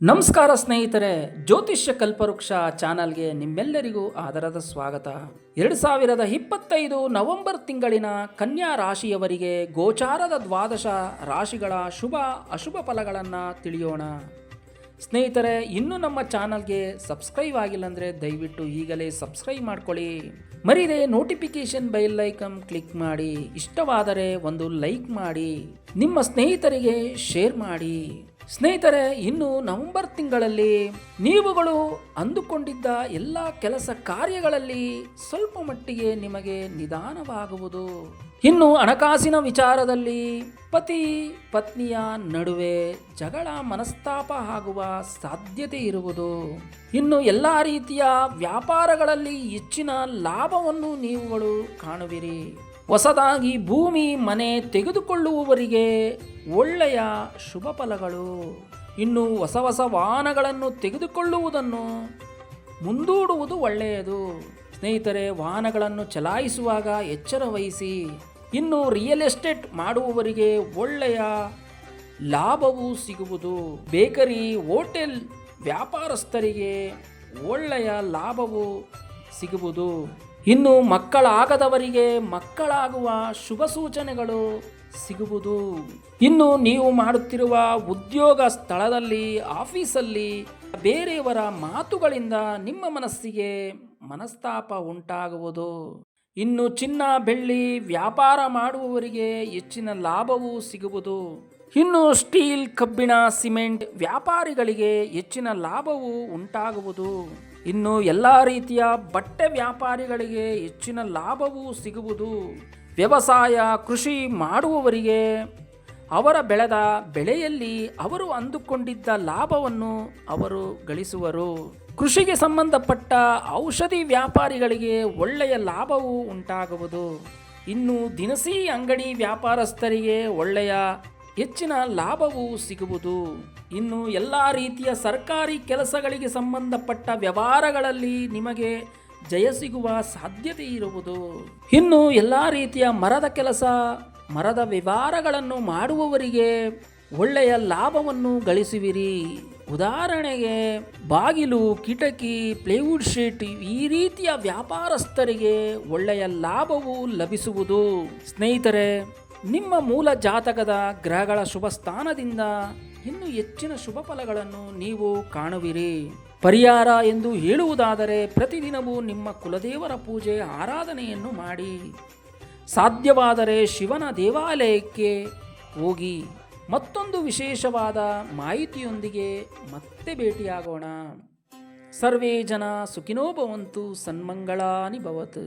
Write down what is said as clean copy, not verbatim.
ನಮಸ್ಕಾರ ಸ್ನೇಹಿತರೆ, ಜ್ಯೋತಿಷ್ಯ ಕಲ್ಪವೃಕ್ಷ ಚಾನಲ್ಗೆ ನಿಮ್ಮೆಲ್ಲರಿಗೂ ಆದರದ ಸ್ವಾಗತ. 2025 ನವೆಂಬರ್ ತಿಂಗಳಿನ ಕನ್ಯಾ ರಾಶಿಯವರಿಗೆ ಗೋಚಾರದ ದ್ವಾದಶ ರಾಶಿಗಳ ಶುಭ ಅಶುಭ ಫಲಗಳನ್ನು ತಿಳಿಯೋಣ. ಸ್ನೇಹಿತರೆ, ಇನ್ನೂ ನಮ್ಮ ಚಾನಲ್ಗೆ ಸಬ್ಸ್ಕ್ರೈಬ್ ಆಗಿಲ್ಲ ಅಂದರೆ ದಯವಿಟ್ಟು ಈಗಲೇ ಸಬ್ಸ್ಕ್ರೈಬ್ ಮಾಡ್ಕೊಳ್ಳಿ. ಮರಿದೆ ನೋಟಿಫಿಕೇಶನ್ ಬೆಲ್ ಐಕನ್ ಕ್ಲಿಕ್ ಮಾಡಿ. ಇಷ್ಟವಾದರೆ ಒಂದು ಲೈಕ್ ಮಾಡಿ, ನಿಮ್ಮ ಸ್ನೇಹಿತರಿಗೆ ಶೇರ್ ಮಾಡಿ. ಸ್ನೇಹಿತರೆ, ಇನ್ನು ನವೆಂಬರ್ ತಿಂಗಳಲ್ಲಿ ನೀವುಗಳು ಅಂದುಕೊಂಡಿದ್ದ ಎಲ್ಲ ಕೆಲಸ ಕಾರ್ಯಗಳಲ್ಲಿ ಸ್ವಲ್ಪ ಮಟ್ಟಿಗೆ ನಿಮಗೆ ನಿಧಾನವಾಗುವುದು. ಇನ್ನು ಹಣಕಾಸಿನ ವಿಚಾರದಲ್ಲಿ ಪತಿ ಪತ್ನಿಯ ನಡುವೆ ಜಗಳ ಮನಸ್ತಾಪ ಆಗುವ ಸಾಧ್ಯತೆ ಇರುವುದು. ಇನ್ನು ಎಲ್ಲ ರೀತಿಯ ವ್ಯಾಪಾರಗಳಲ್ಲಿ ಹೆಚ್ಚಿನ ಲಾಭವನ್ನು ನೀವುಗಳು ಕಾಣುವಿರಿ. ಹೊಸದಾಗಿ ಭೂಮಿ ಮನೆ ತೆಗೆದುಕೊಳ್ಳುವವರಿಗೆ ಒಳ್ಳೆಯ ಶುಭ ಫಲಗಳು. ಇನ್ನು ಹೊಸ ಹೊಸ ವಾಹನಗಳನ್ನು ತೆಗೆದುಕೊಳ್ಳುವುದನ್ನು ಮುಂದೂಡುವುದು ಒಳ್ಳೆಯದು. ಸ್ನೇಹಿತರೆ, ವಾಹನಗಳನ್ನು ಚಲಾಯಿಸುವಾಗ ಎಚ್ಚರ ವಹಿಸಿ. ಇನ್ನು ರಿಯಲ್ ಎಸ್ಟೇಟ್ ಮಾಡುವವರಿಗೆ ಒಳ್ಳೆಯ ಲಾಭವು ಸಿಗುವುದು. ಬೇಕರಿ ಹೋಟೆಲ್ ವ್ಯಾಪಾರಸ್ಥರಿಗೆ ಒಳ್ಳೆಯ ಲಾಭವು ಸಿಗುವುದು. ಇನ್ನು ಮಕ್ಕಳಾಗದವರಿಗೆ ಮಕ್ಕಳಾಗುವ ಶುಭ ಸೂಚನೆಗಳು ಸಿಗುವುದು. ಇನ್ನು ನೀವು ಮಾಡುತ್ತಿರುವ ಉದ್ಯೋಗ ಸ್ಥಳದಲ್ಲಿ ಆಫೀಸಲ್ಲಿ ಬೇರೆಯವರ ಮಾತುಗಳಿಂದ ನಿಮ್ಮ ಮನಸ್ಸಿಗೆ ಮನಸ್ತಾಪ ಉಂಟಾಗುವುದು. ಇನ್ನು ಚಿನ್ನ ಬೆಳ್ಳಿ ವ್ಯಾಪಾರ ಮಾಡುವವರಿಗೆ ಹೆಚ್ಚಿನ ಲಾಭವು ಸಿಗುವುದು. ಇನ್ನು ಸ್ಟೀಲ್ ಕಬ್ಬಿಣ ಸಿಮೆಂಟ್ ವ್ಯಾಪಾರಿಗಳಿಗೆ ಹೆಚ್ಚಿನ ಲಾಭವು ಉಂಟಾಗುವುದು. ಇನ್ನು ಎಲ್ಲ ರೀತಿಯ ಬಟ್ಟೆ ವ್ಯಾಪಾರಿಗಳಿಗೆ ಹೆಚ್ಚಿನ ಲಾಭವೂ ಸಿಗುವುದು. ವ್ಯವಸಾಯ ಕೃಷಿ ಮಾಡುವವರಿಗೆ ಅವರ ಬೆಳೆದ ಬೆಳೆಯಲ್ಲಿ ಅವರು ಅಂದುಕೊಂಡಿದ್ದ ಲಾಭವನ್ನು ಅವರು ಗಳಿಸುವರು. ಕೃಷಿಗೆ ಸಂಬಂಧಪಟ್ಟ ಔಷಧಿ ವ್ಯಾಪಾರಿಗಳಿಗೆ ಒಳ್ಳೆಯ ಲಾಭವು ಉಂಟಾಗುವುದು. ಇನ್ನು ದಿನಸಿ ಅಂಗಡಿ ವ್ಯಾಪಾರಸ್ಥರಿಗೆ ಒಳ್ಳೆಯ ಹೆಚ್ಚಿನ ಲಾಭವು ಸಿಗುವುದು. ಇನ್ನು ಎಲ್ಲ ರೀತಿಯ ಸರ್ಕಾರಿ ಕೆಲಸಗಳಿಗೆ ಸಂಬಂಧಪಟ್ಟ ವ್ಯವಹಾರಗಳಲ್ಲಿ ನಿಮಗೆ ಜಯ ಸಿಗುವ ಸಾಧ್ಯತೆ ಇರುವುದು. ಇನ್ನು ಎಲ್ಲ ರೀತಿಯ ಮರದ ಕೆಲಸ ಮರದ ವ್ಯವಹಾರಗಳನ್ನು ಮಾಡುವವರಿಗೆ ಒಳ್ಳೆಯ ಲಾಭವನ್ನು ಗಳಿಸುವಿರಿ. ಉದಾಹರಣೆಗೆ ಬಾಗಿಲು ಕಿಟಕಿ ಪ್ಲೇವುಡ್ ಶೀಟ್ ಈ ರೀತಿಯ ವ್ಯಾಪಾರಸ್ಥರಿಗೆ ಒಳ್ಳೆಯ ಲಾಭವು ಲಭಿಸುವುದು. ಸ್ನೇಹಿತರೆ, ನಿಮ್ಮ ಮೂಲ ಜಾತಕದ ಗ್ರಹಗಳ ಶುಭ ಸ್ಥಾನದಿಂದ ಇನ್ನು ಹೆಚ್ಚಿನ ಶುಭ ಫಲಗಳನ್ನು ನೀವು ಕಾಣುವಿರಿ. ಪರಿಹಾರ ಎಂದು ಹೇಳುವುದಾದರೆ ಪ್ರತಿದಿನವೂ ನಿಮ್ಮ ಕುಲದೇವರ ಪೂಜೆ ಆರಾಧನೆಯನ್ನು ಮಾಡಿ. ಸಾಧ್ಯವಾದರೆ ಶಿವನ ದೇವಾಲಯಕ್ಕೆ ಹೋಗಿ. ಮತ್ತೊಂದು ವಿಶೇಷವಾದ ಮಾಹಿತಿಯೊಂದಿಗೆ ಮತ್ತೆ ಭೇಟಿಯಾಗೋಣ. ಸರ್ವೇ ಜನ ಸುಖಿನೋ ಭವಂತು. ಸನ್ಮಂಗಳಾನಿ ಭವತು.